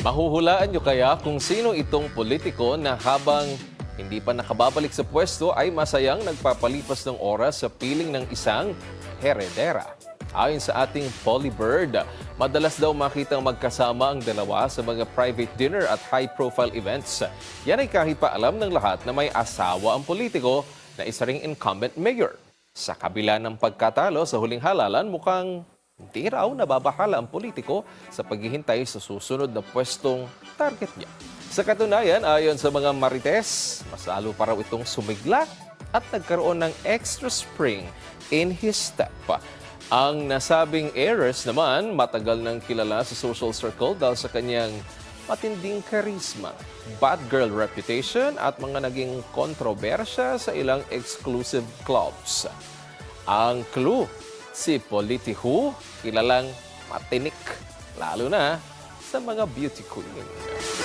Mahuhulaan nyo kaya kung sino itong politiko na habang hindi pa nakababalik sa pwesto ay masayang nagpapalipas ng oras sa piling ng isang heredera. Ayon sa ating Polybird, madalas daw makitang magkasama ang dalawa sa mga private dinner at high-profile events. Yan ay kahit pa alam ng lahat na may asawa ang politiko na isa ring incumbent mayor. Sa kabila ng pagkatalo sa huling halalan, mukhang hindi raw nababahala ang politiko sa paghihintay sa susunod na pwestong target niya. Sa katunayan, ayon sa mga marites, mas lalo pa raw itong sumigla at nagkaroon ng extra spring in his step. Ang nasabing heiress naman, matagal nang kilala sa social circle dahil sa kanyang matinding karisma, bad girl reputation at mga naging kontrobersya sa ilang exclusive clubs. Ang clue, si Politiko, kilalang matinik, lalo na sa mga beauty queen.